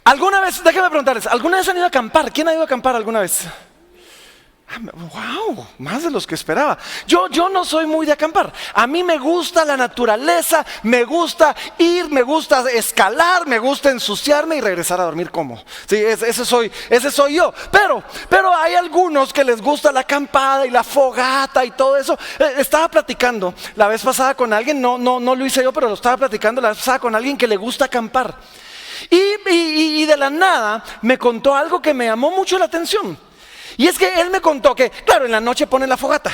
¿Alguna vez, déjenme preguntarles, ¿alguna vez han ido a acampar? ¿Quién ha ido a acampar alguna vez? Wow, más de los que esperaba. Yo no soy muy de acampar. A mí me gusta la naturaleza, me gusta ir, me gusta escalar, me gusta ensuciarme y regresar a dormir como. Sí, ese soy yo. Pero hay algunos que les gusta la acampada y la fogata y todo eso. Estaba platicando la vez pasada con alguien, no lo hice yo, pero lo estaba platicando la vez pasada con alguien que le gusta acampar. Y de la nada me contó algo que me llamó mucho la atención. Y es que él me contó que, claro, en la noche ponen la fogata.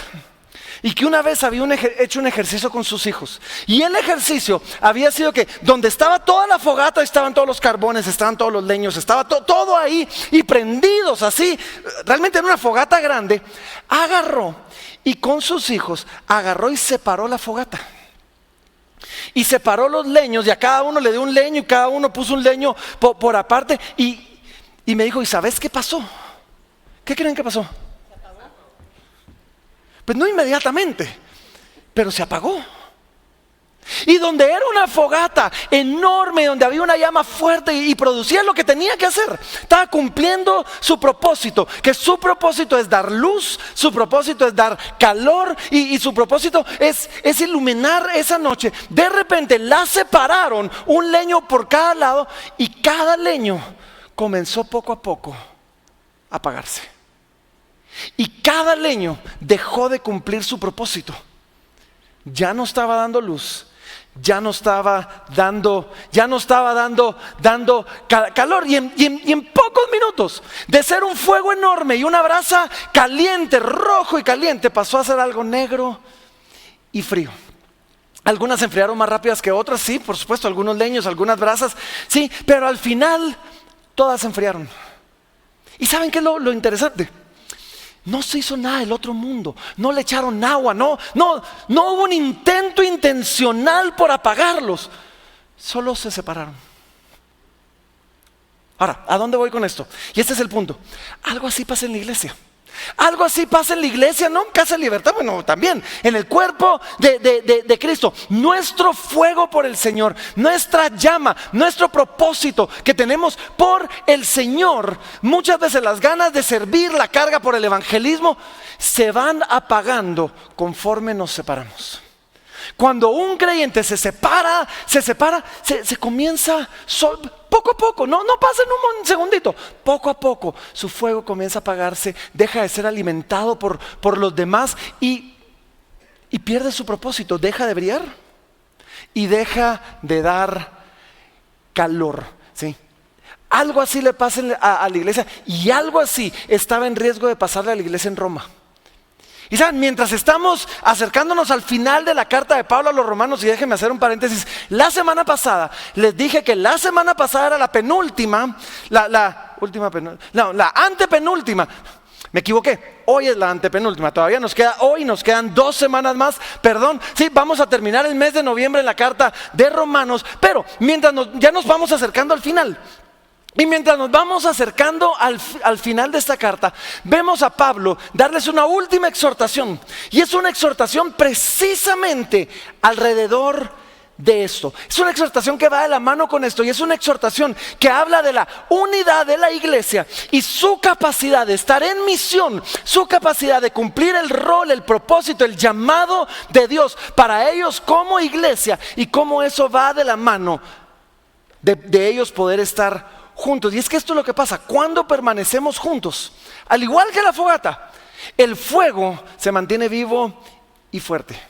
Y que una vez había hecho un ejercicio con sus hijos. Y el ejercicio había sido que donde estaba toda la fogata, estaban todos los carbones, estaban todos los leños, estaba todo ahí y prendidos así. Realmente en una fogata grande. Agarró y con sus hijos agarró y separó la fogata. Y separó los leños y a cada uno le dio un leño y cada uno puso un leño por aparte. Y me dijo, ¿y sabes qué pasó? ¿Qué creen que pasó? ¿Se apagó? Pues no inmediatamente, pero se apagó. Y donde era una fogata enorme, donde había una llama fuerte y producía lo que tenía que hacer, estaba cumpliendo su propósito, que su propósito es dar luz, su propósito es dar calor y su propósito es iluminar esa noche. De repente la separaron, un leño por cada lado, y cada leño comenzó poco a poco a apagarse. Y cada leño dejó de cumplir su propósito. Ya no estaba dando luz, ya no estaba dando calor. Y en pocos minutos, de ser un fuego enorme y una brasa caliente, rojo y caliente, pasó a ser algo negro y frío. Algunas se enfriaron más rápidas que otras, sí, por supuesto, algunos leños, algunas brasas, sí, pero al final todas se enfriaron. ¿Y saben qué es lo interesante? No se hizo nada del otro mundo, no le echaron agua, no hubo un intento intencional por apagarlos, solo se separaron. Ahora, ¿a dónde voy con esto? Y este es el punto. Algo así pasa en la iglesia. Algo así pasa en la iglesia, ¿no? En Casa de Libertad, bueno, también en el cuerpo de Cristo. Nuestro fuego por el Señor, nuestra llama, nuestro propósito que tenemos por el Señor, muchas veces las ganas de servir, la carga por el evangelismo, se van apagando conforme nos separamos. Cuando un creyente se separa, se comienza poco a poco, no pasa en un segundito, poco a poco su fuego comienza a apagarse, deja de ser alimentado por los demás y pierde su propósito, deja de brillar y deja de dar calor, ¿sí? Algo así le pasa a la iglesia, y algo así estaba en riesgo de pasarle a la iglesia en Roma. Y saben, mientras estamos acercándonos al final de la carta de Pablo a los romanos, y déjenme hacer un paréntesis, la semana pasada les dije que la semana pasada era la penúltima, la antepenúltima. Me equivoqué, hoy es la antepenúltima, todavía nos quedan 2 semanas más, perdón. Sí, vamos a terminar el mes de noviembre en la carta de Romanos, pero mientras ya nos vamos acercando al final. Y mientras nos vamos acercando al final de esta carta, vemos a Pablo darles una última exhortación. Y es una exhortación precisamente alrededor de esto. Es una exhortación que va de la mano con esto. Y es una exhortación que habla de la unidad de la iglesia y su capacidad de estar en misión, su capacidad de cumplir el rol, el propósito, el llamado de Dios para ellos como iglesia, y cómo eso va de la mano de ellos poder estar juntos. Y es que esto es lo que pasa cuando permanecemos juntos. Al igual que la fogata, el fuego se mantiene vivo y fuerte.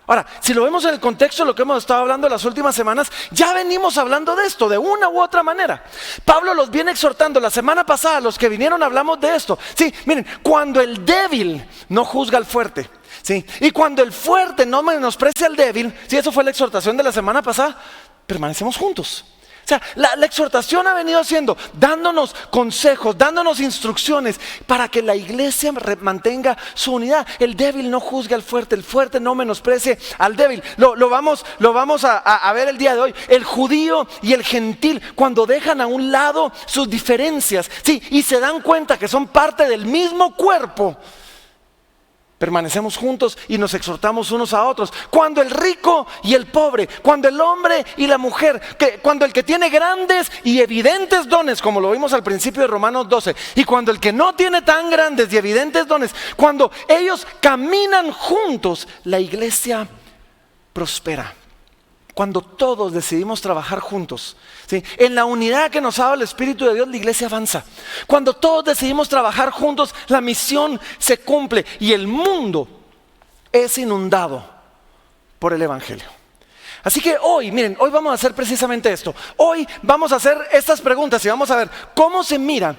Ahora, si lo vemos en el contexto de lo que hemos estado hablando en las últimas semanas, ya venimos hablando de esto de una u otra manera. Pablo los viene exhortando. La semana pasada, los que vinieron, hablamos de esto. Sí, miren, cuando el débil no juzga al fuerte, sí, y cuando el fuerte no menosprecia al débil, sí, eso fue la exhortación de la semana pasada, permanecemos juntos. O sea, la exhortación ha venido haciendo, dándonos consejos, dándonos instrucciones para que la iglesia mantenga su unidad. El débil no juzgue al fuerte, el fuerte no menosprecie al débil. Lo vamos a ver el día de hoy. El judío y el gentil, cuando dejan a un lado sus diferencias, sí, y se dan cuenta que son parte del mismo cuerpo, Permanecemos juntos y nos exhortamos unos a otros. Cuando el rico y el pobre, cuando el hombre y la mujer, cuando el que tiene grandes y evidentes dones, como lo vimos al principio de Romanos 12, y cuando el que no tiene tan grandes y evidentes dones, cuando ellos caminan juntos, la iglesia prospera. Cuando todos decidimos trabajar juntos, ¿sí? En la unidad que nos ha dado el Espíritu de Dios, la iglesia avanza. Cuando todos decidimos trabajar juntos, la misión se cumple y el mundo es inundado por el Evangelio. Así que hoy, miren, hoy vamos a hacer precisamente esto. Hoy vamos a hacer estas preguntas y vamos a ver cómo se mira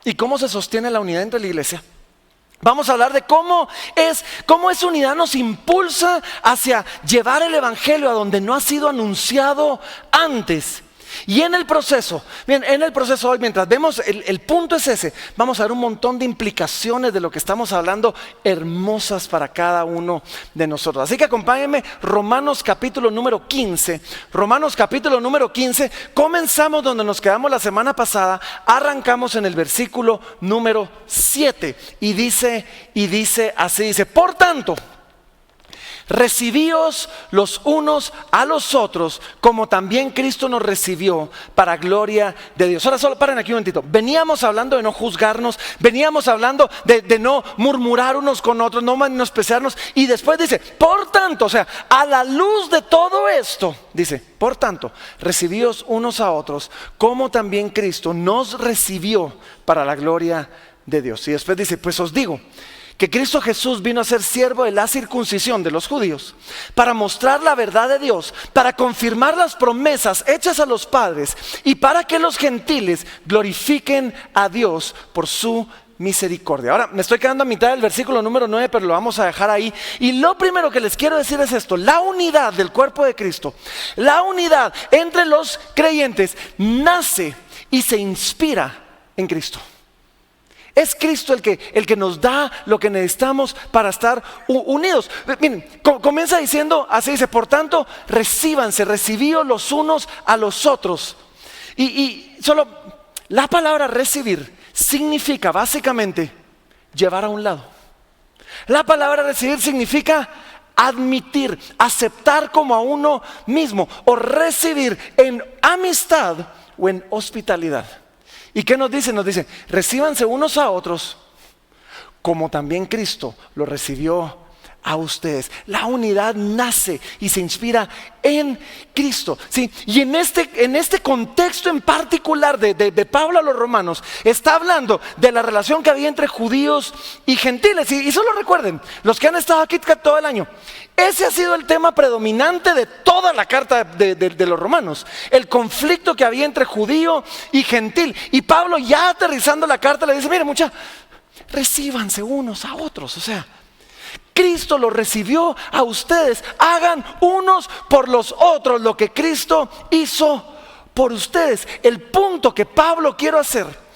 y cómo se sostiene la unidad entre la iglesia. Vamos a hablar de cómo esa unidad nos impulsa hacia llevar el Evangelio a donde no ha sido anunciado antes. Y en el proceso hoy, mientras vemos, el punto es ese, vamos a ver un montón de implicaciones de lo que estamos hablando, hermosas para cada uno de nosotros. Así que acompáñenme, Romanos capítulo número 15. Romanos capítulo número 15, comenzamos donde nos quedamos la semana pasada, arrancamos en el versículo número 7 y dice así, dice, por tanto, recibíos los unos a los otros, como también Cristo nos recibió para gloria de Dios. Ahora solo paren aquí un momentito. Veníamos hablando de no juzgarnos, veníamos hablando de no murmurar unos con otros, no menospreciarnos. Y después dice, por tanto, o sea, a la luz de todo esto, dice, por tanto, recibíos unos a otros, como también Cristo nos recibió para la gloria de Dios. Y después dice, pues os digo, que Cristo Jesús vino a ser siervo de la circuncisión de los judíos, para mostrar la verdad de Dios, para confirmar las promesas hechas a los padres y para que los gentiles glorifiquen a Dios por su misericordia. Ahora me estoy quedando a mitad del versículo número 9, pero lo vamos a dejar ahí. Y lo primero que les quiero decir es esto: la unidad del cuerpo de Cristo, la unidad entre los creyentes nace y se inspira en Cristo. Es Cristo el que nos da lo que necesitamos para estar unidos. Miren, comienza diciendo, así dice, por tanto, recibíos los unos a los otros. Y solo la palabra recibir significa básicamente llevar a un lado. La palabra recibir significa admitir, aceptar como a uno mismo, o recibir en amistad o en hospitalidad. ¿Y qué nos dice? Nos dice, recíbanse unos a otros como también Cristo lo recibió a ustedes. La unidad nace y se inspira en Cristo, ¿sí? Y en este contexto en particular de Pablo a los romanos, está hablando de la relación que había entre judíos y gentiles. Y solo recuerden, los que han estado aquí todo el año, ese ha sido el tema predominante de toda la carta de los romanos, el conflicto que había entre judío y gentil. Y Pablo, ya aterrizando la carta, le dice, mire, recíbanse unos a otros. O sea, Cristo los recibió a ustedes, hagan unos por los otros lo que Cristo hizo por ustedes. El punto que Pablo quiere hacer,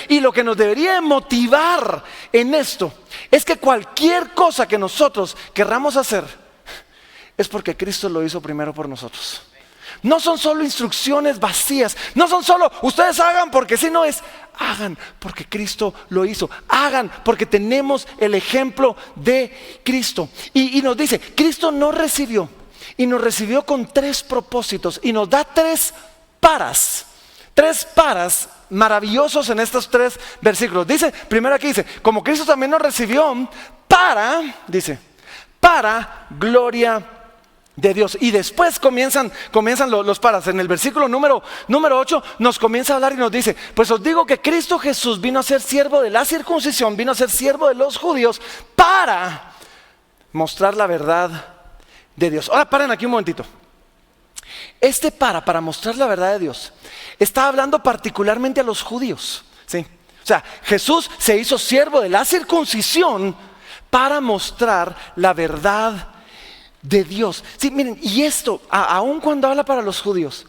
y lo que nos debería motivar en esto, es que cualquier cosa que nosotros querramos hacer, es porque Cristo lo hizo primero por nosotros. No son solo instrucciones vacías, no son solo ustedes hagan porque si no, es hagan porque Cristo lo hizo, hagan porque tenemos el ejemplo de Cristo. Y nos dice, Cristo nos recibió y nos recibió con 3 propósitos y nos da 3 paras maravillosos en estos 3 versículos. Dice, primero aquí dice, como Cristo también nos recibió para gloria de Dios. Y después comienzan los paras. En el versículo número 8 nos comienza a hablar y nos dice, pues os digo que Cristo Jesús vino a ser siervo de la circuncisión, vino a ser siervo de los judíos para mostrar la verdad de Dios. Ahora paren aquí un momentito. Para mostrar la verdad de Dios, está hablando particularmente a los judíos, ¿sí? O sea, Jesús se hizo siervo de la circuncisión para mostrar la verdad de Dios. Sí, miren, y esto, aun cuando habla para los judíos,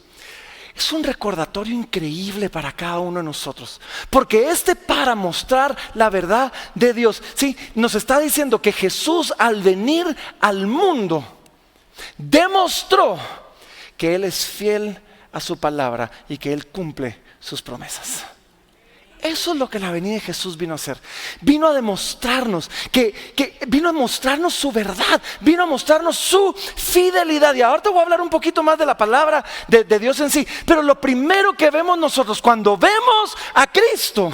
es un recordatorio increíble para cada uno de nosotros. Porque para mostrar la verdad de Dios, sí, nos está diciendo que Jesús, al venir al mundo, demostró que Él es fiel a su palabra y que Él cumple sus promesas. eso es lo que la venida de Jesús vino a hacer. Vino a demostrarnos vino a mostrarnos su verdad, vino a mostrarnos su fidelidad. Y ahora te voy a hablar un poquito más de la palabra de Dios en sí. Pero lo primero que vemos nosotros cuando vemos a Cristo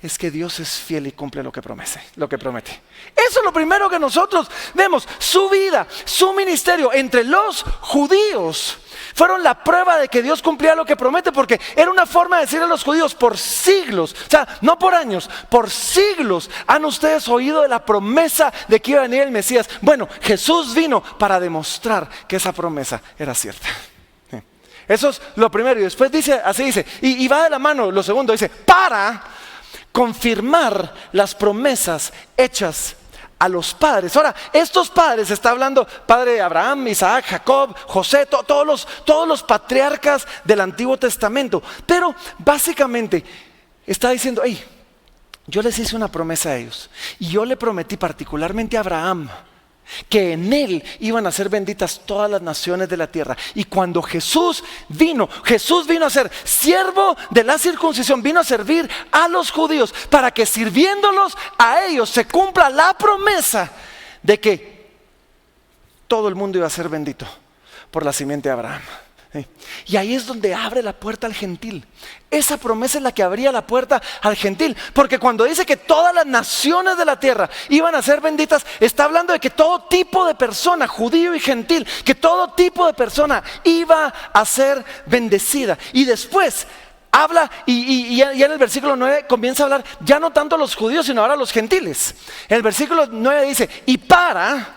es que Dios es fiel y cumple lo que promete. Eso es lo primero que nosotros vemos. Su vida, su ministerio entre los judíos fueron la prueba de que Dios cumplía lo que promete, porque era una forma de decirle a los judíos por siglos, o sea, no por años, por siglos han ustedes oído de la promesa de que iba a venir el Mesías. Bueno, Jesús vino para demostrar que esa promesa era cierta. Eso es lo primero. Y después así dice, y va de la mano lo segundo, dice, para confirmar las promesas hechas a los padres. Ahora, estos padres, está hablando padre de Abraham, Isaac, Jacob, José, todos los patriarcas del Antiguo Testamento. Pero básicamente está diciendo, hey, yo les hice una promesa a ellos. Y yo le prometí particularmente a Abraham que en él iban a ser benditas todas las naciones de la tierra. Y cuando Jesús vino a ser siervo de la circuncisión, vino a servir a los judíos para que sirviéndolos a ellos se cumpla la promesa de que todo el mundo iba a ser bendito por la simiente de Abraham. Y ahí es donde abre la puerta al gentil. Esa promesa es la que abría la puerta al gentil, porque cuando dice que todas las naciones de la tierra iban a ser benditas, está hablando de que todo tipo de persona, judío y gentil, que todo tipo de persona iba a ser bendecida. Y después habla, y ya en el versículo 9 comienza a hablar ya no tanto a los judíos, sino ahora a los gentiles. En el versículo 9 dice, y para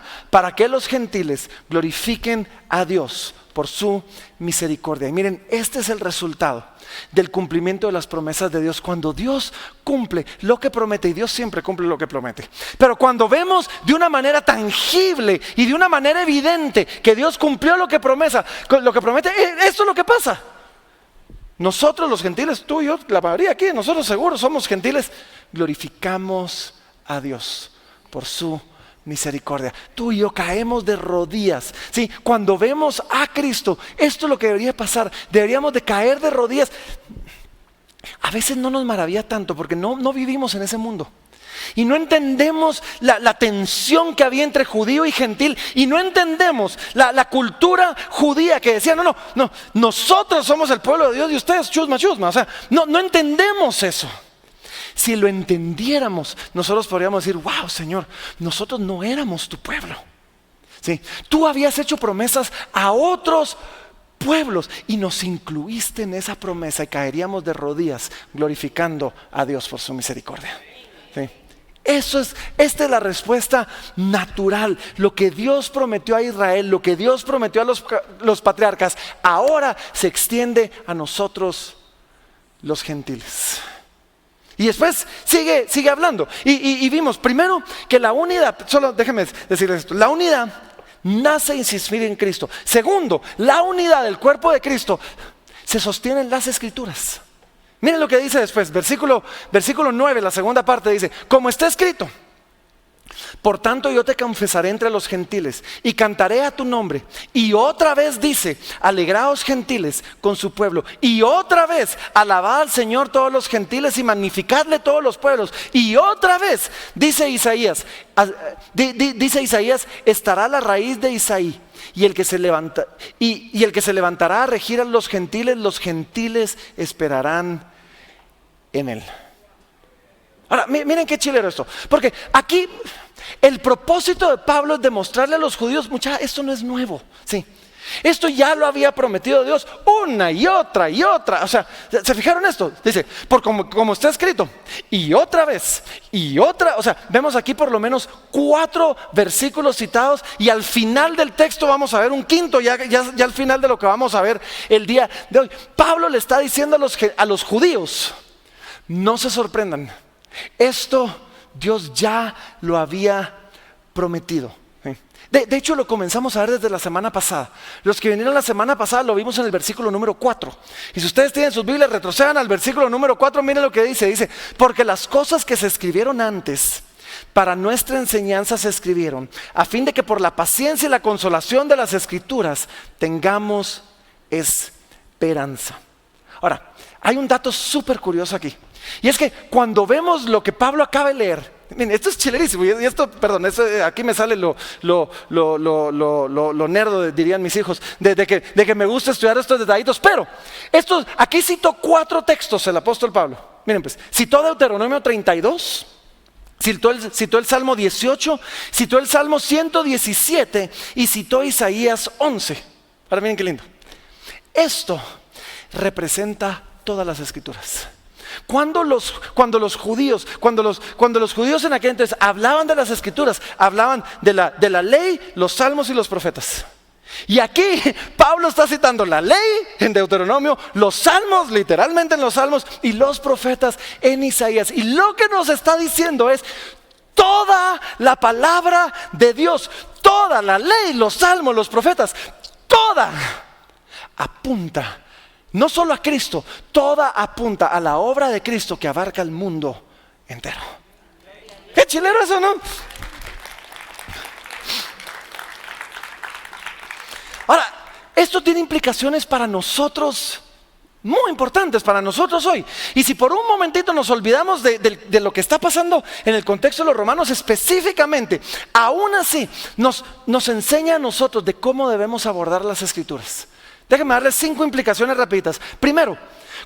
que los gentiles glorifiquen a Dios por su misericordia. Y miren, este es el resultado del cumplimiento de las promesas de Dios. Cuando Dios cumple lo que promete, y Dios siempre cumple lo que promete, pero cuando vemos de una manera tangible y de una manera evidente que Dios cumplió lo que promete, esto es lo que pasa. Nosotros los gentiles, tú y yo, la mayoría aquí, nosotros seguros somos gentiles, glorificamos a Dios por su misericordia. Tú y yo caemos de rodillas. ¿Sí? Cuando vemos a Cristo, esto es lo que debería pasar. Deberíamos de caer de rodillas. A veces no nos maravilla tanto porque no vivimos en ese mundo. Y no entendemos la tensión que había entre judío y gentil. Y no entendemos la cultura judía que decía, no, nosotros somos el pueblo de Dios y ustedes chusma. O sea, no entendemos eso. Si lo entendiéramos, nosotros podríamos decir, wow, Señor, nosotros no éramos tu pueblo. ¿Sí? Tú habías hecho promesas a otros pueblos y nos incluiste en esa promesa y caeríamos de rodillas glorificando a Dios por su misericordia. ¿Sí? Esta es la respuesta natural. Lo que Dios prometió a Israel, lo que Dios prometió a los patriarcas, ahora se extiende a nosotros los gentiles. Y después sigue hablando. Y vimos primero que la unidad, solo déjenme decirles esto, la unidad nace y se inspira en Cristo. Segundo, la unidad del cuerpo de Cristo se sostiene en las Escrituras. Miren lo que dice después, versículo 9, la segunda parte dice, como está escrito, por tanto yo te confesaré entre los gentiles y cantaré a tu nombre. Y otra vez dice, alegraos gentiles con su pueblo. Y otra vez, alabad al Señor todos los gentiles y magnificadle todos los pueblos. Y otra vez, dice Isaías, estará la raíz de Isaí. Y el que se levantará a regir a los gentiles esperarán en él. Ahora, miren qué chilero esto, porque aquí el propósito de Pablo es demostrarle a los judíos, esto no es nuevo, ¿sí? Esto ya lo había prometido Dios una y otra, o sea, ¿se fijaron esto? Dice, como está escrito, y otra vez, y otra, o sea, vemos aquí por lo menos 4 versículos citados, y al final del texto vamos a ver un quinto, ya al final de lo que vamos a ver el día de hoy. Pablo le está diciendo a los judíos, no se sorprendan. Esto Dios ya lo había prometido. De hecho lo comenzamos a ver desde la semana pasada. Los que vinieron la semana pasada lo vimos en el versículo número 4. Y si ustedes tienen sus Biblias, retrocedan al versículo número 4. Miren lo que dice, porque las cosas que se escribieron antes para nuestra enseñanza se escribieron, a fin de que por la paciencia y la consolación de las Escrituras tengamos esperanza. Ahora, hay un dato súper curioso aquí. Y es que cuando vemos lo que Pablo acaba de leer, miren, esto es chilerísimo, y esto, perdón, aquí me sale lo nerdo, dirían mis hijos, de que me gusta estudiar estos detallitos, pero aquí cito 4 textos el apóstol Pablo. Miren pues, citó Deuteronomio 32, citó el Salmo 18, citó el Salmo 117 y citó Isaías 11. Ahora miren qué lindo. Esto representa todas las escrituras. Cuando los judíos en aquel entonces hablaban de las escrituras, hablaban de la ley, los salmos y los profetas. Y aquí Pablo está citando la ley en Deuteronomio, los salmos, literalmente en los salmos, y los profetas en Isaías. Y lo que nos está diciendo es: toda la palabra de Dios, toda la ley, los salmos, los profetas, toda apunta no solo a Cristo, toda apunta a la obra de Cristo que abarca el mundo entero. ¿Qué chileno eso, no? Ahora, esto tiene implicaciones para nosotros muy importantes para nosotros hoy. Y si por un momentito nos olvidamos de lo que está pasando en el contexto de los romanos específicamente, aún así nos enseña a nosotros de cómo debemos abordar las escrituras. Déjenme darles 5 implicaciones rapiditas. Primero,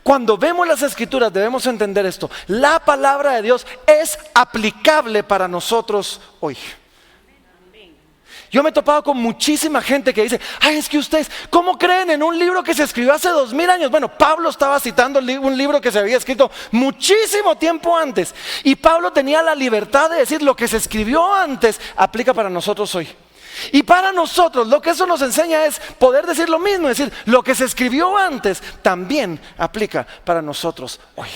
cuando vemos las escrituras debemos entender esto: la palabra de Dios es aplicable para nosotros hoy. Yo me he topado con muchísima gente que dice: ay, es que ustedes, ¿cómo creen en un libro que se escribió hace 2000 años? Bueno, Pablo estaba citando un libro que se había escrito muchísimo tiempo antes. Y Pablo tenía la libertad de decir: lo que se escribió antes aplica para nosotros hoy. Y para nosotros lo que eso nos enseña es poder decir lo mismo, es decir, lo que se escribió antes también aplica para nosotros hoy.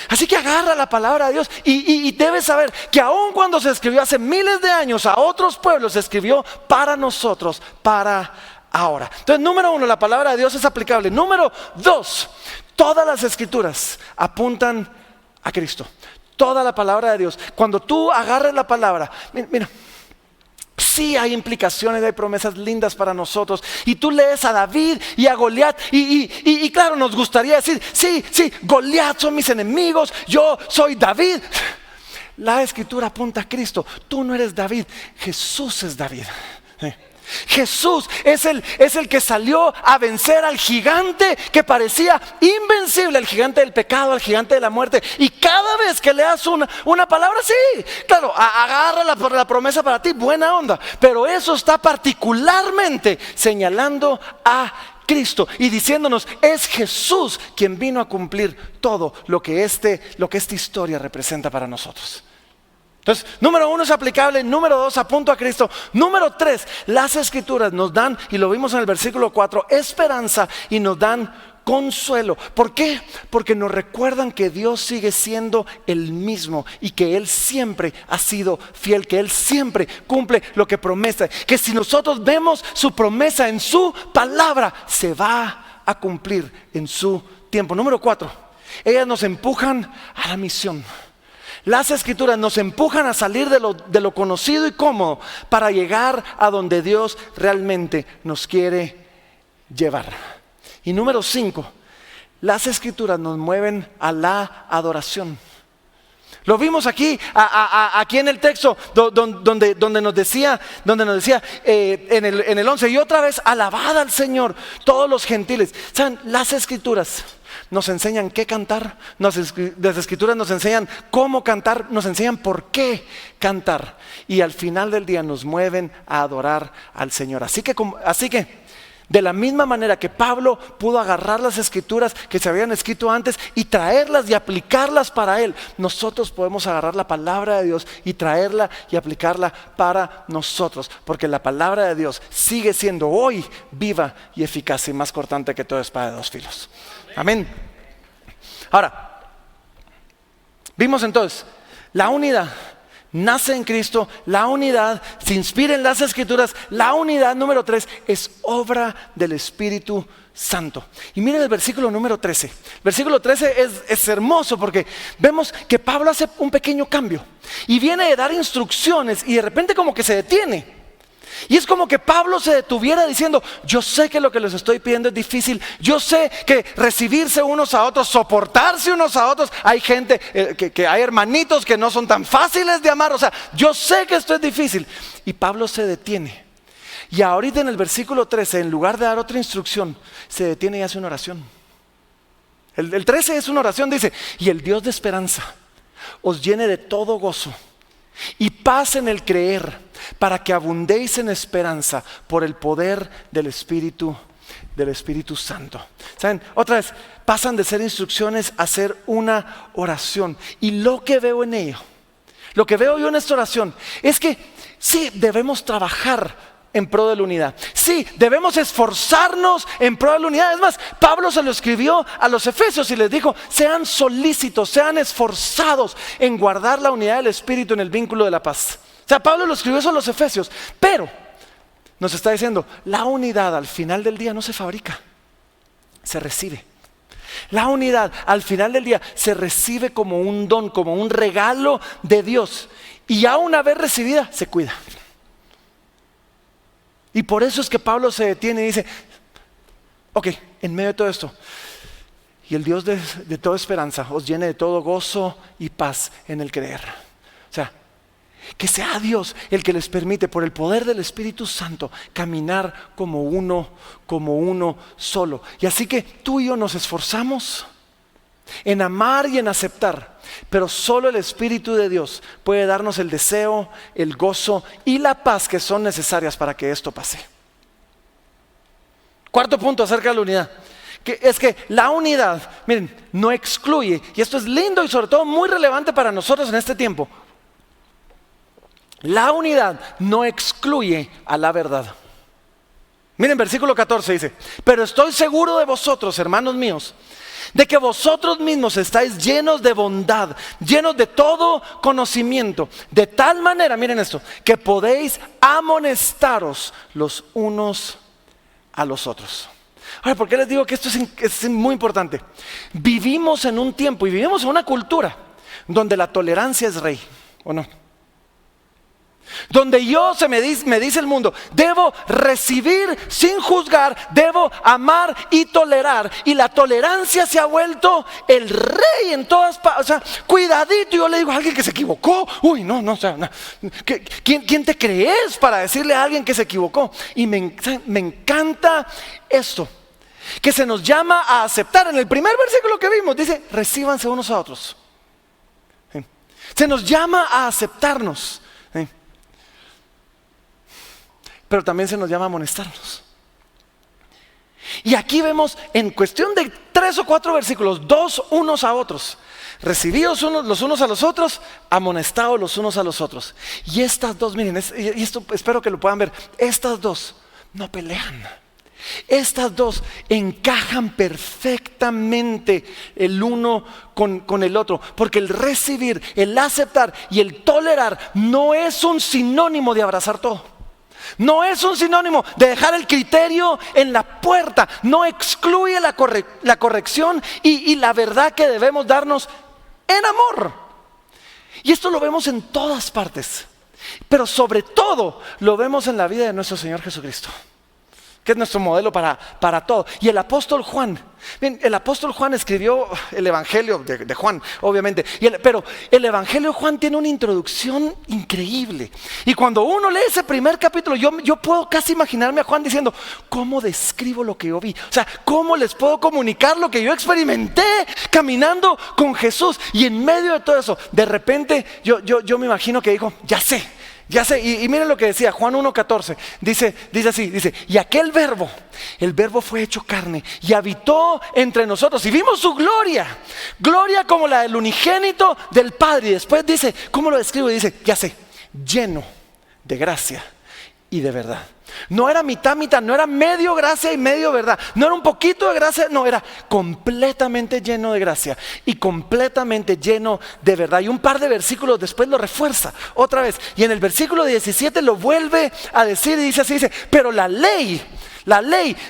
Así que agarra la palabra de Dios y debes saber que aun cuando se escribió hace miles de años a otros pueblos, se escribió para nosotros, para ahora. Entonces, número 1, la palabra de Dios es aplicable. Número 2, todas las escrituras apuntan a Cristo. Toda la palabra de Dios. Cuando tú agarres la palabra, mira, sí hay implicaciones, hay promesas lindas para nosotros. Y tú lees a David y a Goliat y claro, nos gustaría decir: sí, Goliat son mis enemigos, yo soy David. La escritura apunta a Cristo. Tú no eres David, Jesús es David. Jesús es el que salió a vencer al gigante que parecía invencible, el gigante del pecado, el gigante de la muerte. Y cada vez que leas una palabra, sí, claro, agarra la promesa para ti, buena onda. Pero eso está particularmente señalando a Cristo y diciéndonos: es Jesús quien vino a cumplir todo lo que esta historia representa para nosotros. Entonces, número 1 es aplicable, número 2 apunta a Cristo, número 3, las escrituras nos dan, y lo vimos en el versículo 4, esperanza y nos dan consuelo. ¿Por qué? Porque nos recuerdan que Dios sigue siendo el mismo y que Él siempre ha sido fiel, que Él siempre cumple lo que promete, que si nosotros vemos su promesa en su palabra, se va a cumplir en su tiempo. Número 4, ellas nos empujan a la misión. Las escrituras nos empujan a salir de lo conocido y cómodo para llegar a donde Dios realmente nos quiere llevar. Y número 5, las escrituras nos mueven a la adoración. Lo vimos aquí en el texto donde nos decía en el 11, y otra vez: alabad al Señor todos los gentiles. ¿Saben? Las escrituras nos enseñan qué cantar, las escrituras nos enseñan cómo cantar, nos enseñan por qué cantar, y al final del día nos mueven a adorar al Señor. Así que de la misma manera que Pablo pudo agarrar las escrituras que se habían escrito antes y traerlas y aplicarlas para él, nosotros podemos agarrar la palabra de Dios y traerla y aplicarla para nosotros, porque la palabra de Dios sigue siendo hoy viva y eficaz y más cortante que toda espada de 2 filos. Amén. Ahora, vimos entonces la unidad. Nace en Cristo, la unidad se inspira en las escrituras, la unidad, número 3, es obra del Espíritu Santo. Y miren el versículo número 13. El versículo 13 es hermoso porque vemos que Pablo hace un pequeño cambio y viene de dar instrucciones y de repente como que se detiene. Y es como que Pablo se detuviera diciendo, yo sé que lo que les estoy pidiendo es difícil, yo sé que recibirse unos a otros, soportarse unos a otros, hay gente, que hay hermanitos que no son tan fáciles de amar, o sea, yo sé que esto es difícil. Y Pablo se detiene. Y ahorita en el versículo 13, en lugar de dar otra instrucción, se detiene y hace una oración. El 13 es una oración, dice, y el Dios de esperanza os llene de todo gozo y paz en el creer, para que abundéis en esperanza por el poder del Espíritu Santo. ¿Saben? Otra vez, pasan de ser instrucciones a ser una oración. Y lo que veo en ello, lo que veo yo en esta oración, es que sí, debemos trabajar en pro de la unidad. Sí, debemos esforzarnos en pro de la unidad. Es más, Pablo se lo escribió a los efesios y les dijo, sean solícitos, sean esforzados en guardar la unidad del Espíritu en el vínculo de la paz. O sea, Pablo lo escribió eso a los efesios, pero nos está diciendo, la unidad al final del día no se fabrica, se recibe. La unidad al final del día se recibe como un don, como un regalo de Dios. Y ya una vez recibida, se cuida. Y por eso es que Pablo se detiene y dice, ok, en medio de todo esto, y el Dios de toda esperanza os llene de todo gozo y paz en el creer. O sea, que sea Dios el que les permite por el poder del Espíritu Santo caminar como uno solo. Y así que tú y yo nos esforzamos en amar y en aceptar, pero solo el Espíritu de Dios puede darnos el deseo, el gozo y la paz que son necesarias para que esto pase. Cuarto punto acerca de la unidad, que es que la unidad, miren, no excluye, y esto es lindo y sobre todo muy relevante para nosotros en este tiempo. La unidad no excluye a la verdad. Miren, versículo 14 dice, pero estoy seguro de vosotros, hermanos míos, de que vosotros mismos estáis llenos de bondad, llenos de todo conocimiento, de tal manera, miren esto, que podéis amonestaros los unos a los otros. Ahora, ¿por qué les digo que esto es muy importante? Vivimos en un tiempo y vivimos en una cultura donde la tolerancia es rey, ¿o no? Donde me dice el mundo, debo recibir sin juzgar, debo amar y tolerar. Y la tolerancia se ha vuelto el rey en todas partes. O sea, cuidadito, yo le digo a alguien que se equivocó. Uy, no, o sea, no. ¿Quién te crees para decirle a alguien que se equivocó? Y me encanta esto, que se nos llama a aceptar. En el primer versículo que vimos dice, recíbanse unos a otros. ¿Sí? Se nos llama a aceptarnos. ¿Sí? Pero también se nos llama a amonestarnos. Y aquí vemos en cuestión de 3 o 4 versículos, 2 unos a otros. Recibidos los unos a los otros, amonestados los unos a los otros. Y estas dos, miren, y esto espero que lo puedan ver, estas dos no pelean. Estas dos encajan perfectamente el uno con el otro, porque el recibir, el aceptar y el tolerar no es un sinónimo de abrazar todo. No es un sinónimo de dejar el criterio en la puerta. No excluye la corrección y la verdad que debemos darnos en amor. Y esto lo vemos en todas partes, pero sobre todo lo vemos en la vida de nuestro Señor Jesucristo, que es nuestro modelo para todo. Y el apóstol Juan, bien, el apóstol Juan escribió el Evangelio de Juan, obviamente, pero el Evangelio de Juan tiene una introducción increíble. Y cuando uno lee ese primer capítulo, yo puedo casi imaginarme a Juan diciendo, ¿cómo describo lo que yo vi? O sea, ¿cómo les puedo comunicar lo que yo experimenté caminando con Jesús? Y en medio de todo eso, de repente yo me imagino que dijo, ya sé. Y miren lo que decía Juan 1:14, dice así, y aquel verbo, el verbo fue hecho carne y habitó entre nosotros y vimos su gloria como la del unigénito del Padre. Y después dice, ¿cómo lo describe? Dice, ya sé, lleno de gracia y de verdad. No era mitad, no era medio gracia y medio verdad, no era un poquito de gracia, no, era completamente lleno de gracia y completamente lleno de verdad. Y un par de versículos después lo refuerza otra vez, y en el versículo 17 lo vuelve a decir y dice así, pero la ley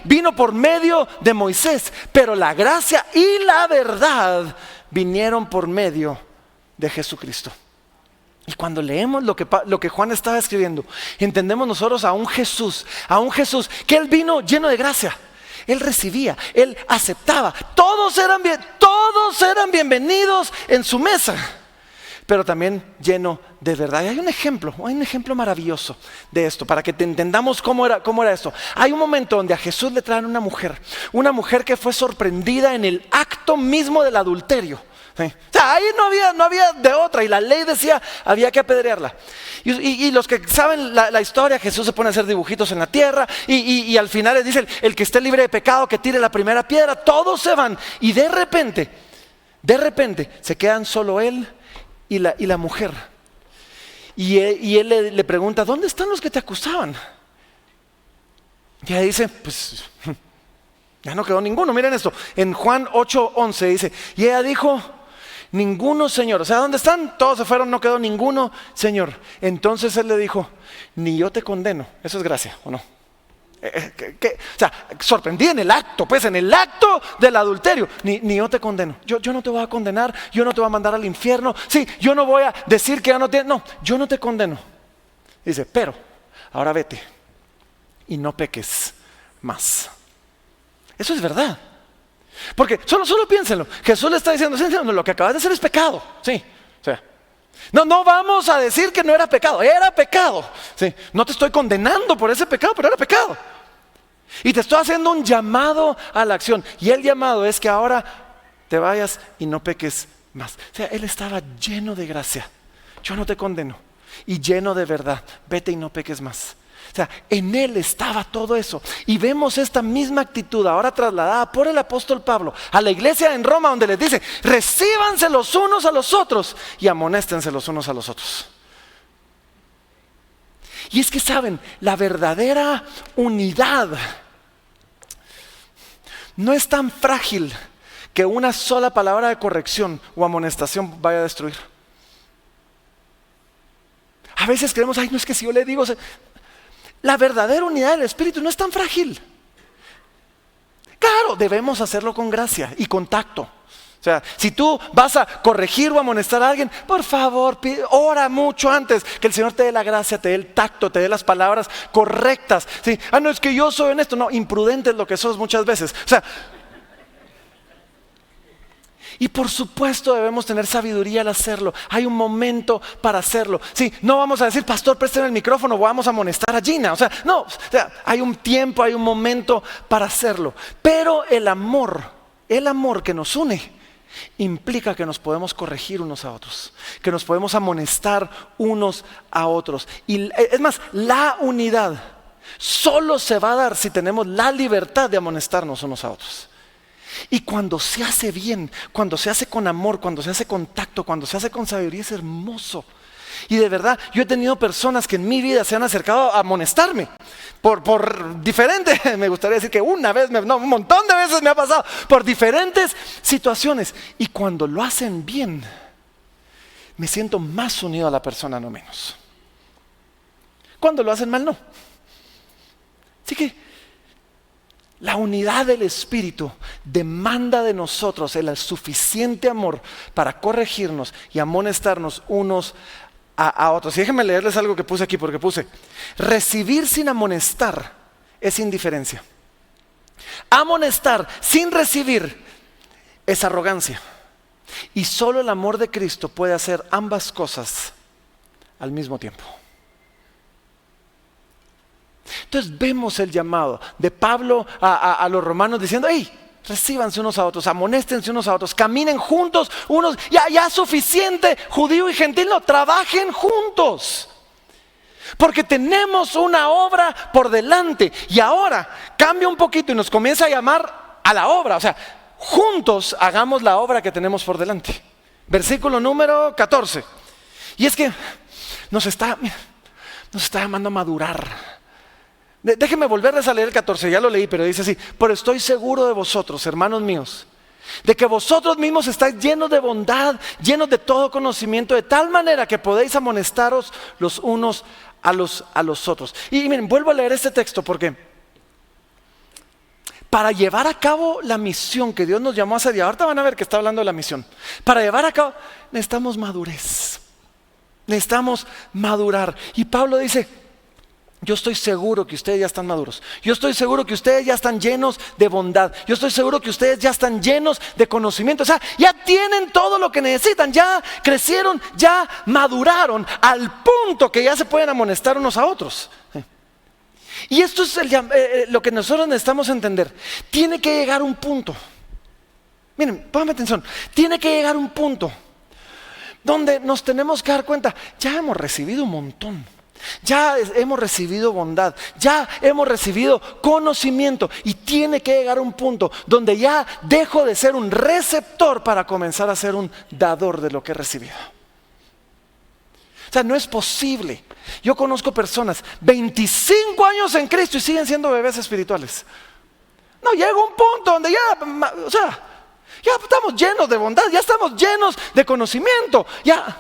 vino por medio de Moisés, pero la gracia y la verdad vinieron por medio de Jesucristo. Y cuando leemos lo que Juan estaba escribiendo, entendemos nosotros a un Jesús que Él vino lleno de gracia. Él recibía, Él aceptaba, todos eran bienvenidos en su mesa, pero también lleno de verdad. Y hay un ejemplo maravilloso de esto, para que entendamos cómo era esto. Hay un momento donde a Jesús le traen una mujer que fue sorprendida en el acto mismo del adulterio. Sí. O sea, ahí no había de otra, y la ley decía había que apedrearla. Y los que saben la historia, Jesús se pone a hacer dibujitos en la tierra y al final les dice: el que esté libre de pecado que tire la primera piedra. Todos se van y de repente se quedan solo él y la mujer. Y él le pregunta: ¿dónde están los que te acusaban? Y ella dice: pues ya no quedó ninguno. Miren esto, en Juan 8:11 dice: y ella dijo: ninguno, Señor. O sea, ¿dónde están? Todos se fueron, no quedó ninguno, Señor. Entonces él le dijo: ni yo te condeno. Eso es gracia, ¿o no? O sea, sorprendí en el acto del adulterio. Ni yo te condeno. Yo no te voy a condenar, yo no te voy a mandar al infierno. Sí, yo no voy a decir que ya no te... No, yo no te condeno. Dice: pero ahora vete y no peques más. Eso es verdad. Porque solo piénsenlo. Jesús le está diciendo: no, lo que acabas de hacer es pecado. Sí, o sea, no vamos a decir que no era pecado. Era pecado. Sí, no te estoy condenando por ese pecado, pero era pecado. Y te estoy haciendo un llamado a la acción. Y el llamado es que ahora te vayas y no peques más. O sea, él estaba lleno de gracia. Yo no te condeno. Y lleno de verdad. Vete y no peques más. O sea, en él estaba todo eso. Y vemos esta misma actitud ahora trasladada por el apóstol Pablo a la iglesia en Roma, donde les dice: recíbanse los unos a los otros y amonéstense los unos a los otros. Y es que saben, la verdadera unidad no es tan frágil que una sola palabra de corrección o amonestación vaya a destruir. A veces creemos: ay, no, es que si yo le digo... La verdadera unidad del Espíritu no es tan frágil. Claro, debemos hacerlo con gracia y con tacto. O sea, si tú vas a corregir o amonestar a alguien, por favor, ora mucho antes que el Señor te dé la gracia, te dé el tacto, te dé las palabras correctas. ¿Sí? No, es que yo soy honesto. No, imprudente es lo que sos muchas veces. O sea, y por supuesto debemos tener sabiduría al hacerlo. Hay un momento para hacerlo. Sí, no vamos a decir: pastor, présteme el micrófono, vamos a amonestar a Gina. O sea, no, hay un tiempo, hay un momento para hacerlo. Pero el amor que nos une implica que nos podemos corregir unos a otros, que nos podemos amonestar unos a otros. Y es más, la unidad solo se va a dar si tenemos la libertad de amonestarnos unos a otros. Y cuando se hace bien, cuando se hace con amor, cuando se hace con tacto, cuando se hace con sabiduría, es hermoso. Y de verdad, yo he tenido personas que en mi vida se han acercado a amonestarme por diferentes, me gustaría decir que una vez, un montón de veces me ha pasado, por diferentes situaciones. Y cuando lo hacen bien, me siento más unido a la persona, no menos. Cuando lo hacen mal, no. Así que la unidad del Espíritu demanda de nosotros el suficiente amor para corregirnos y amonestarnos unos a otros. Y déjenme leerles algo que puse aquí, porque puse: recibir sin amonestar es indiferencia. Amonestar sin recibir es arrogancia. Y solo el amor de Cristo puede hacer ambas cosas al mismo tiempo. Entonces vemos el llamado de Pablo a los romanos diciendo: hey, recíbanse unos a otros, amonéstense unos a otros, caminen juntos, ya suficiente, judío y gentil, no, trabajen juntos. Porque tenemos una obra por delante. Y ahora cambia un poquito y nos comienza a llamar a la obra. O sea, juntos hagamos la obra que tenemos por delante. Versículo número 14. Y es que nos está llamando a madurar. Déjenme volverles a leer el 14, ya lo leí, pero dice así: pero estoy seguro de vosotros, hermanos míos, de que vosotros mismos estáis llenos de bondad, llenos de todo conocimiento, de tal manera que podéis amonestaros los unos a los otros. Y miren, vuelvo a leer este texto porque para llevar a cabo la misión que Dios nos llamó a hacer, y ahorita van a ver que está hablando de la misión, para llevar a cabo necesitamos madurez. Necesitamos madurar. Y Pablo dice, yo estoy seguro que ustedes ya están maduros. Yo estoy seguro que ustedes ya están llenos de bondad. Yo estoy seguro que ustedes ya están llenos de conocimiento. O sea, ya tienen todo lo que necesitan. Ya crecieron, ya maduraron al punto que ya se pueden amonestar unos a otros. Y esto es lo que nosotros necesitamos entender. Tiene que llegar un punto. Miren, pónganme atención. Tiene que llegar un punto donde nos tenemos que dar cuenta, ya hemos recibido un montón, ya hemos recibido bondad, ya hemos recibido conocimiento, y tiene que llegar un punto donde ya dejo de ser un receptor para comenzar a ser un dador de lo que he recibido. O sea, no es posible. Yo conozco personas 25 años en Cristo y siguen siendo bebés espirituales. No, llega un punto donde ya estamos llenos de bondad, ya estamos llenos de conocimiento. Ya,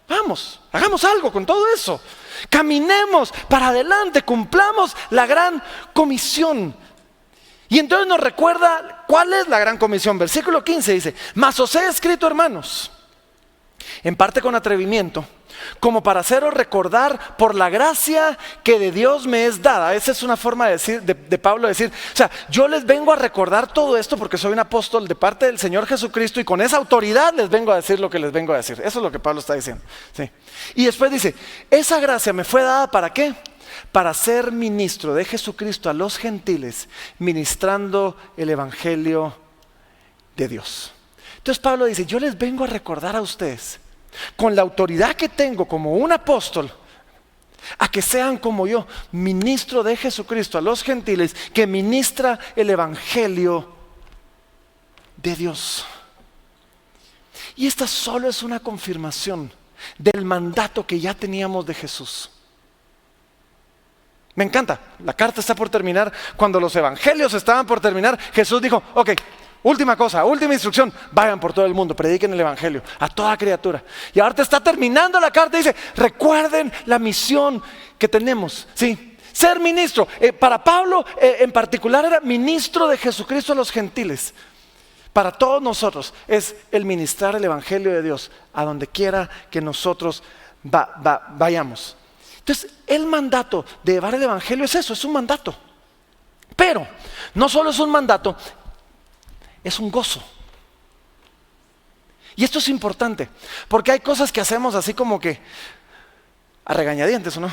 vamos, hagamos algo con todo eso. Caminemos para adelante, cumplamos la gran comisión. Y entonces nos recuerda cuál es la gran comisión. Versículo 15 dice, mas os he escrito, hermanos, en parte con atrevimiento, como para haceros recordar por la gracia que de Dios me es dada. Esa es una forma de decir, de Pablo decir, o sea, yo les vengo a recordar todo esto porque soy un apóstol de parte del Señor Jesucristo, y con esa autoridad les vengo a decir lo que les vengo a decir. Eso es lo que Pablo está diciendo, ¿sí? Y después dice, esa gracia me fue dada ¿para qué? Para ser ministro de Jesucristo a los gentiles, ministrando el evangelio de Dios. Entonces Pablo dice, yo les vengo a recordar a ustedes, con la autoridad que tengo como un apóstol, a que sean como yo, ministro de Jesucristo a los gentiles, que ministra el evangelio de Dios. Y esta solo es una confirmación del mandato que ya teníamos de Jesús. Me encanta, la carta está por terminar. Cuando los evangelios estaban por terminar, Jesús dijo, ok, última cosa, última instrucción, vayan por todo el mundo, prediquen el evangelio a toda criatura. Y ahora te está terminando la carta y dice, recuerden la misión que tenemos, ¿sí? Ser ministro. Para Pablo en particular era ministro de Jesucristo a los gentiles. Para todos nosotros es el ministrar el evangelio de Dios a donde quiera que nosotros vayamos. Entonces el mandato de llevar el evangelio es eso, es un mandato. Pero no solo es un mandato, es un gozo. Y esto es importante, porque hay cosas que hacemos así como que a regañadientes, ¿o no?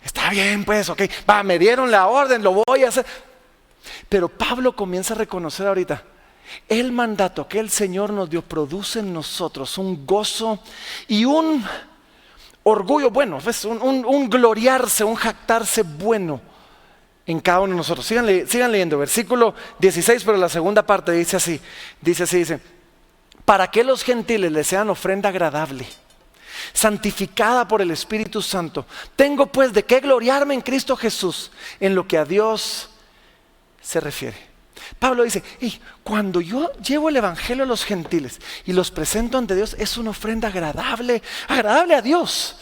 Está bien, pues, ok, me dieron la orden, lo voy a hacer. Pero Pablo comienza a reconocer ahorita, el mandato que el Señor nos dio produce en nosotros un gozo y un orgullo bueno, ¿ves? Un gloriarse, un jactarse bueno en cada uno de nosotros. Sigan leyendo, versículo 16, pero la segunda parte dice así, dice, para que los gentiles les sean ofrenda agradable, santificada por el Espíritu Santo. Tengo pues de qué gloriarme en Cristo Jesús, en lo que a Dios se refiere. Pablo dice, cuando yo llevo el evangelio a los gentiles y los presento ante Dios, es una ofrenda agradable a Dios.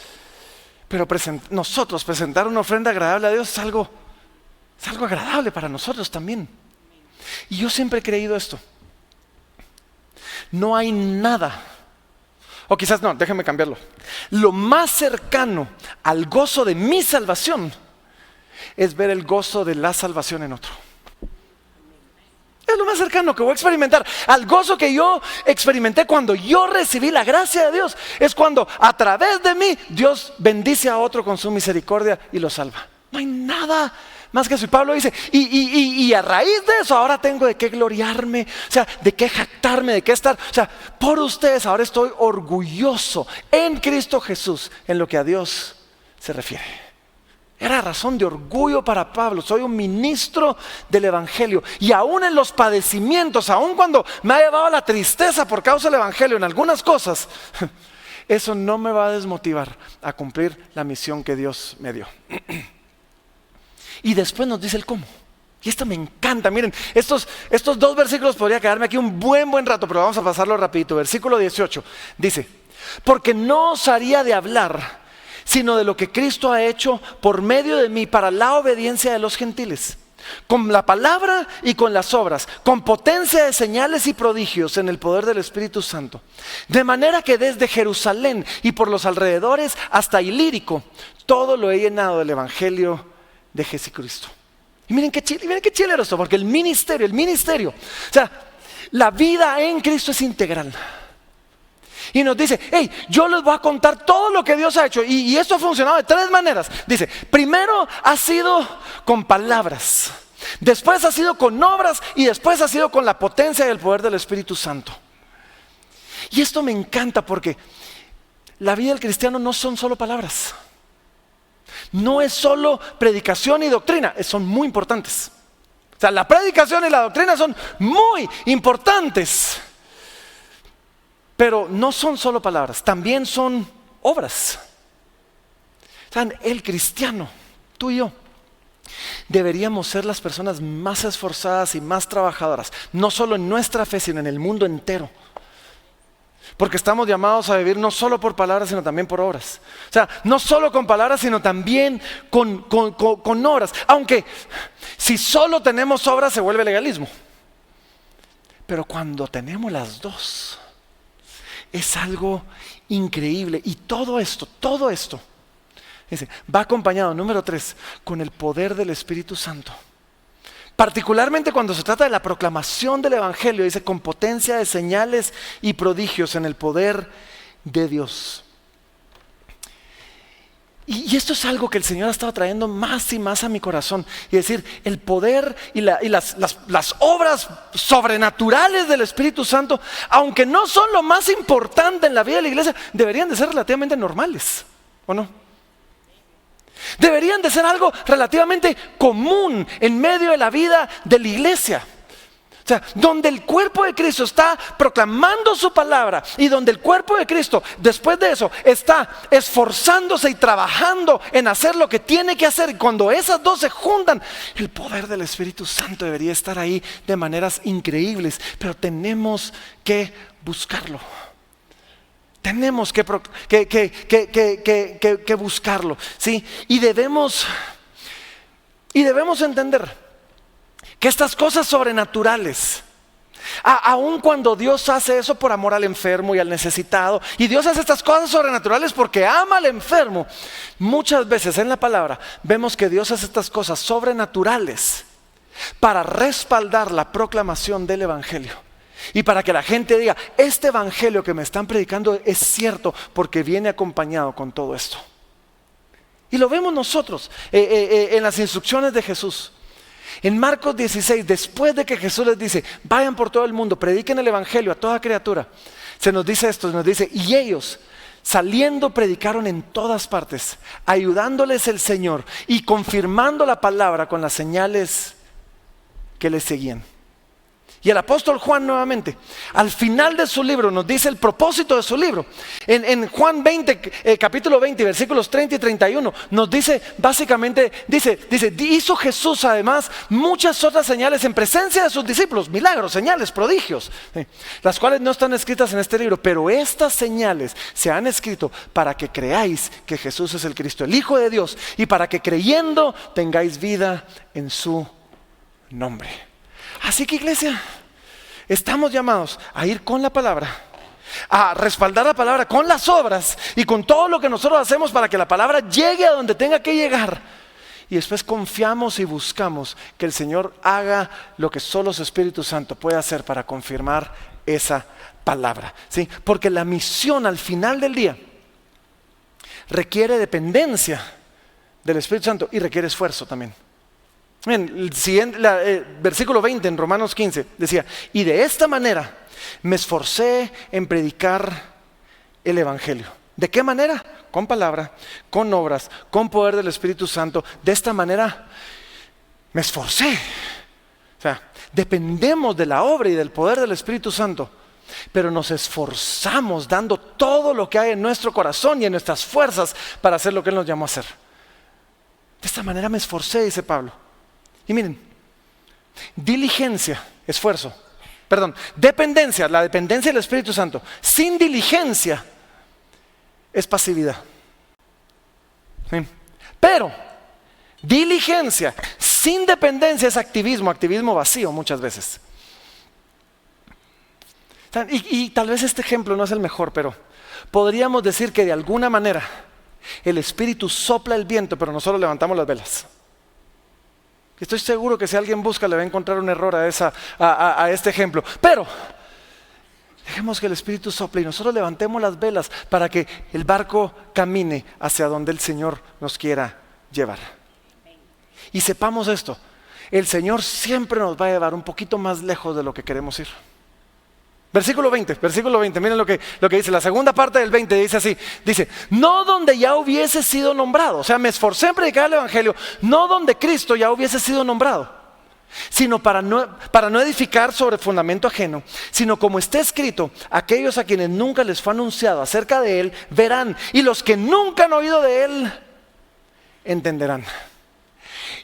Pero nosotros presentar una ofrenda agradable a Dios es algo agradable para nosotros también. Y yo siempre he creído esto. No hay nada, o quizás no, déjenme cambiarlo. Lo más cercano al gozo de mi salvación es ver el gozo de la salvación en otro. Es lo más cercano que voy a experimentar al gozo que yo experimenté cuando yo recibí la gracia de Dios. Es cuando a través de mí Dios bendice a otro con su misericordia y lo salva. No hay nada más que eso. Y Pablo dice, y a raíz de eso ahora tengo de qué gloriarme, o sea, de qué jactarme, de qué estar, o sea, por ustedes ahora estoy orgulloso en Cristo Jesús en lo que a Dios se refiere. Era razón de orgullo para Pablo. Soy un ministro del evangelio, y aún en los padecimientos, aún cuando me ha llevado la tristeza por causa del evangelio en algunas cosas, eso no me va a desmotivar a cumplir la misión que Dios me dio. Y después nos dice el cómo. Y esto me encanta. Miren, estos dos versículos podría quedarme aquí un buen rato, pero vamos a pasarlo rapidito. Versículo 18 dice, porque no os haría de hablar sino de lo que Cristo ha hecho por medio de mí para la obediencia de los gentiles. con la palabra y con las obras, con potencia de señales y prodigios en el poder del Espíritu Santo. De manera que desde Jerusalén y por los alrededores hasta Ilírico, todo lo he llenado del Evangelio de Jesucristo. Y miren qué chilero esto, porque el ministerio, o sea, la vida en Cristo es integral. Y nos dice, hey, yo les voy a contar todo lo que Dios ha hecho. Y esto ha funcionado de 3 maneras. Dice, primero ha sido con palabras, después ha sido con obras y después ha sido con la potencia y el poder del Espíritu Santo. Y esto me encanta porque la vida del cristiano no son solo palabras. No es solo predicación y doctrina, son muy importantes. O sea, la predicación y la doctrina son muy importantes. Pero no son solo palabras, también son obras. ¿Saben? El cristiano, tú y yo, deberíamos ser las personas más esforzadas y más trabajadoras, no solo en nuestra fe, sino en el mundo entero. Porque estamos llamados a vivir no solo por palabras, sino también por obras. O sea, no solo con palabras, sino también con obras. Aunque si solo tenemos obras se vuelve legalismo. Pero cuando tenemos las dos, es algo increíble. Y todo esto, dice, va acompañado, número 3, con el poder del Espíritu Santo. Particularmente cuando se trata de la proclamación del Evangelio, dice, con potencia de señales y prodigios en el poder de Dios. Y esto es algo que el Señor ha estado trayendo más y más a mi corazón. Y decir, el poder y las obras sobrenaturales del Espíritu Santo, aunque no son lo más importante en la vida de la iglesia, deberían de ser relativamente normales, ¿o no? Deberían de ser algo relativamente común en medio de la vida de la iglesia. O sea, donde el cuerpo de Cristo está proclamando su palabra y donde el cuerpo de Cristo, después de eso, está esforzándose y trabajando en hacer lo que tiene que hacer. Y cuando esas dos se juntan, el poder del Espíritu Santo debería estar ahí de maneras increíbles. Pero tenemos que buscarlo. Tenemos que buscarlo, ¿sí? Y debemos entender que estas cosas sobrenaturales, aun cuando Dios hace eso por amor al enfermo y al necesitado, y Dios hace estas cosas sobrenaturales porque ama al enfermo, muchas veces en la palabra vemos que Dios hace estas cosas sobrenaturales para respaldar la proclamación del Evangelio. Y para que la gente diga, este evangelio que me están predicando es cierto porque viene acompañado con todo esto. Y lo vemos nosotros en las instrucciones de Jesús. En Marcos 16, después de que Jesús les dice, vayan por todo el mundo, prediquen el evangelio a toda criatura, se nos dice esto, nos dice, y ellos saliendo predicaron en todas partes, ayudándoles el Señor y confirmando la palabra con las señales que les seguían. Y el apóstol Juan nuevamente, al final de su libro, nos dice el propósito de su libro. En Juan 20, capítulo 20, versículos 30 y 31, nos dice básicamente, dice, hizo Jesús además muchas otras señales en presencia de sus discípulos, milagros, señales, prodigios, las cuales no están escritas en este libro, pero estas señales se han escrito para que creáis que Jesús es el Cristo, el Hijo de Dios, y para que creyendo tengáis vida en su nombre. Así que, iglesia, estamos llamados a ir con la palabra, a respaldar la palabra con las obras y con todo lo que nosotros hacemos para que la palabra llegue a donde tenga que llegar. Y después confiamos y buscamos que el Señor haga lo que solo su Espíritu Santo puede hacer para confirmar esa palabra, ¿sí? Porque la misión al final del día requiere dependencia del Espíritu Santo y requiere esfuerzo también. Miren, el siguiente, versículo 20 en Romanos 15 decía, y de esta manera me esforcé en predicar el Evangelio. ¿De qué manera? Con palabra, con obras, con poder del Espíritu Santo. De esta manera me esforcé. O sea, dependemos de la obra y del poder del Espíritu Santo, pero nos esforzamos dando todo lo que hay en nuestro corazón y en nuestras fuerzas para hacer lo que Él nos llamó a hacer. De esta manera me esforcé, dice Pablo. Y miren, dependencia, la dependencia del Espíritu Santo, sin diligencia es pasividad. ¿Sí? Pero Diligencia sin dependencia es activismo, activismo vacío muchas veces. Y tal vez este ejemplo no es el mejor, pero podríamos decir que de alguna manera el Espíritu sopla el viento, pero nosotros levantamos las velas. Estoy seguro que si alguien busca le va a encontrar un error a este ejemplo. Pero dejemos que el Espíritu sople y nosotros levantemos las velas para que el barco camine hacia donde el Señor nos quiera llevar. Y sepamos esto, el Señor siempre nos va a llevar un poquito más lejos de lo que queremos ir. Versículo 20, miren lo que dice, la segunda parte del 20 dice así, dice, no donde ya hubiese sido nombrado, o sea, me esforcé en predicar el Evangelio, no donde Cristo ya hubiese sido nombrado, sino para no edificar sobre fundamento ajeno, sino como está escrito, aquellos a quienes nunca les fue anunciado acerca de Él, verán, y los que nunca han oído de Él, entenderán.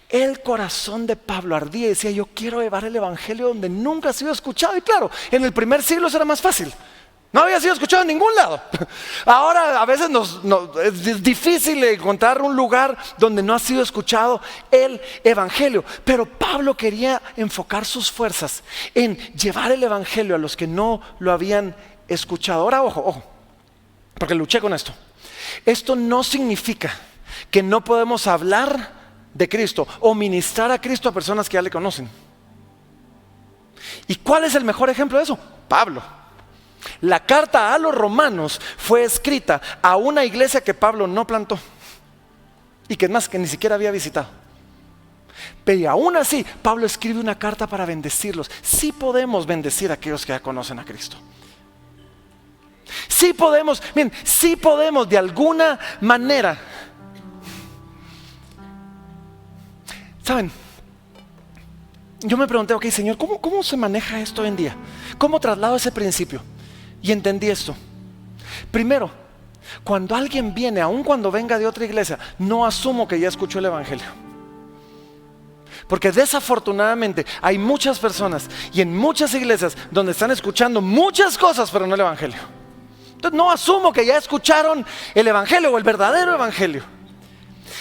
El corazón de Pablo ardía y decía, yo quiero llevar el Evangelio donde nunca ha sido escuchado. Y claro, en el primer siglo eso era más fácil. No había sido escuchado en ningún lado. Ahora a veces es difícil encontrar un lugar donde no ha sido escuchado el Evangelio. Pero Pablo quería enfocar sus fuerzas en llevar el Evangelio a los que no lo habían escuchado. Ahora, ojo, porque luché con esto. Esto no significa que no podemos hablar de Cristo o ministrar a Cristo a personas que ya le conocen. ¿Y cuál es el mejor ejemplo de eso? Pablo. La carta a los romanos fue escrita a una iglesia que Pablo no plantó y que es más, que ni siquiera había visitado. Pero aún así Pablo escribe una carta para bendecirlos. Sí podemos bendecir a aquellos que ya conocen a Cristo. Sí podemos de alguna manera. ¿Saben? Yo me pregunté, ok, Señor, ¿cómo se maneja esto hoy en día? ¿Cómo traslado ese principio? Y entendí esto. Primero, cuando alguien viene, aun cuando venga de otra iglesia, no asumo que ya escuchó el Evangelio. Porque desafortunadamente hay muchas personas y en muchas iglesias donde están escuchando muchas cosas, pero no el Evangelio. Entonces no asumo que ya escucharon el Evangelio o el verdadero Evangelio.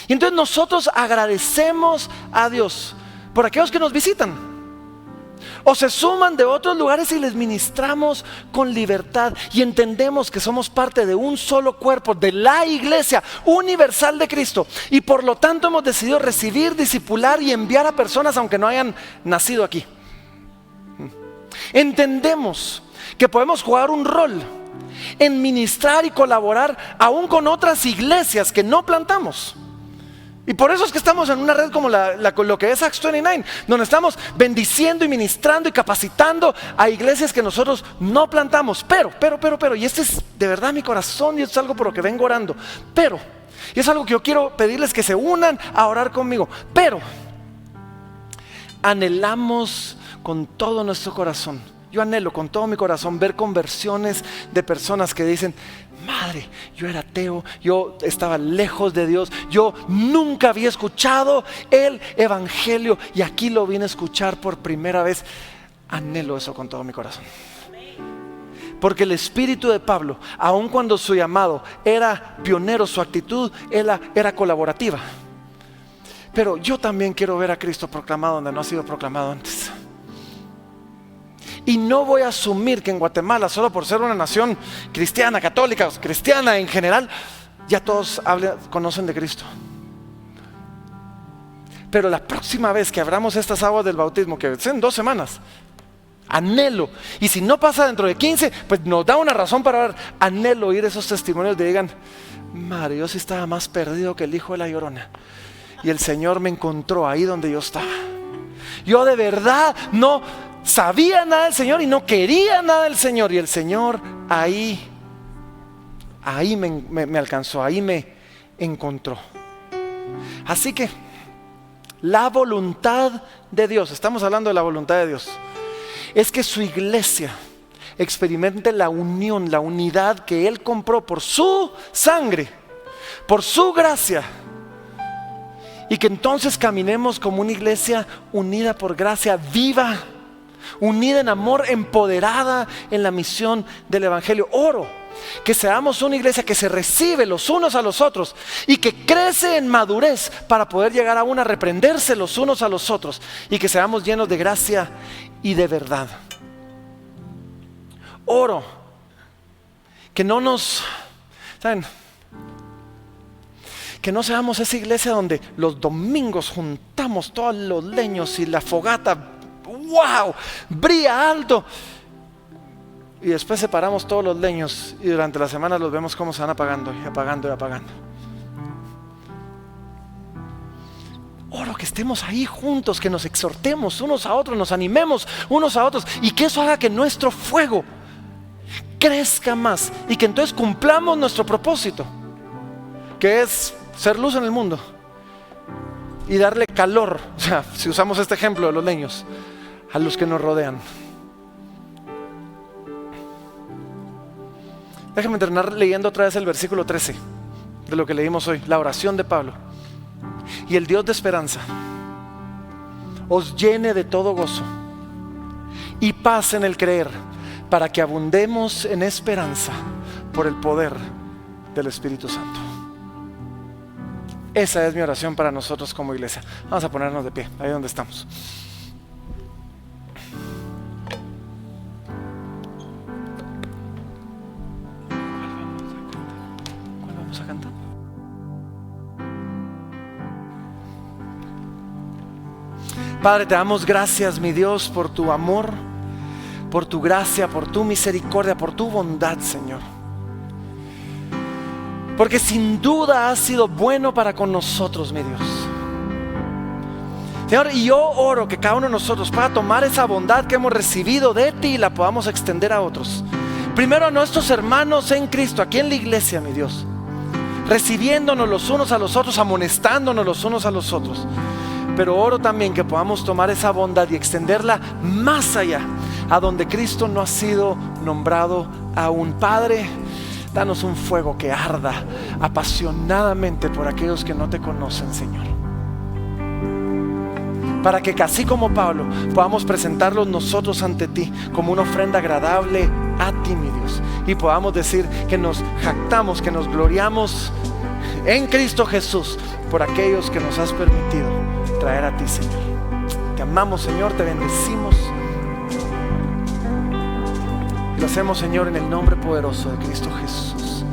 Y entonces nosotros agradecemos a Dios por aquellos que nos visitan o se suman de otros lugares y les ministramos con libertad y entendemos que somos parte de un solo cuerpo, de la iglesia universal de Cristo, y por lo tanto hemos decidido recibir, discipular y enviar a personas aunque no hayan nacido aquí. Entendemos que podemos jugar un rol en ministrar y colaborar aún con otras iglesias que no plantamos. Y por eso es que estamos en una red como lo que es Acts 29, donde estamos bendiciendo y ministrando y capacitando a iglesias que nosotros no plantamos. Pero, y este es de verdad mi corazón y esto es algo por lo que vengo orando. Y es algo que yo quiero pedirles que se unan a orar conmigo. Pero anhelamos con todo nuestro corazón. Yo anhelo con todo mi corazón ver conversiones de personas que dicen, madre, yo era ateo, yo estaba lejos de Dios, yo nunca había escuchado el Evangelio y aquí lo vine a escuchar por primera vez. Anhelo eso con todo mi corazón. Porque el espíritu de Pablo, aun cuando su llamado era pionero, su actitud era colaborativa. Pero yo también quiero ver a Cristo proclamado donde no ha sido proclamado antes. Y no voy a asumir que en Guatemala, solo por ser una nación cristiana, católica, cristiana en general, ya todos conocen de Cristo. Pero la próxima vez que abramos estas aguas del bautismo, que es en 2 semanas, anhelo, y si no pasa dentro de 15, pues nos da una razón para ver, anhelo oír esos testimonios de digan, madre, yo sí estaba más perdido que el hijo de la Llorona, y el Señor me encontró ahí donde yo estaba. Yo de verdad no sabía nada del Señor y no quería nada del Señor, y el Señor ahí me alcanzó, ahí me encontró. Así que la voluntad de Dios, estamos hablando de la voluntad de Dios, es que su iglesia experimente la unión, la unidad que Él compró por su sangre, por su gracia, y que entonces caminemos como una iglesia unida por gracia, viva, unida en amor, empoderada en la misión del Evangelio. Oro Que seamos una iglesia que se recibe los unos a los otros y que crece en madurez para poder llegar aún a reprenderse los unos a los otros, y que seamos llenos de gracia y de verdad. Oro que no nos, ¿saben?, que no seamos esa iglesia donde los domingos juntamos todos los leños y la fogata, wow, brilla alto, y después separamos todos los leños y durante la semana los vemos cómo se van apagando y apagando y apagando. Oro que estemos ahí juntos, que nos exhortemos unos a otros, nos animemos unos a otros, y que eso haga que nuestro fuego crezca más y que entonces cumplamos nuestro propósito, que es ser luz en el mundo y darle calor, o sea, si usamos este ejemplo de los leños, a los que nos rodean. Déjenme terminar leyendo otra vez el versículo 13 de lo que leímos hoy, la oración de Pablo. Y el Dios de esperanza os llene de todo gozo y paz en el creer, para que abundemos en esperanza por el poder del Espíritu Santo. Esa es mi oración para nosotros como iglesia. Vamos a ponernos de pie, ahí donde estamos. ¿Cuál vamos a cantar? Padre, te damos gracias, mi Dios, por tu amor, por tu gracia, por tu misericordia, por tu bondad, Señor. Porque sin duda has sido bueno para con nosotros, mi Dios. Señor, y yo oro que cada uno de nosotros pueda tomar esa bondad que hemos recibido de ti y la podamos extender a otros. Primero a nuestros hermanos en Cristo, aquí en la iglesia, mi Dios, recibiéndonos los unos a los otros, amonestándonos los unos a los otros. Pero oro también que podamos tomar esa bondad y extenderla más allá, a donde Cristo no ha sido nombrado aún. Padre, danos un fuego que arda apasionadamente por aquellos que no te conocen, Señor. Para que así como Pablo podamos presentarlos nosotros ante ti como una ofrenda agradable a ti, mi Dios. Y podamos decir que nos jactamos, que nos gloriamos en Cristo Jesús por aquellos que nos has permitido traer a ti, Señor. Te amamos, Señor, te bendecimos. Lo hacemos, Señor, en el nombre poderoso de Cristo Jesús.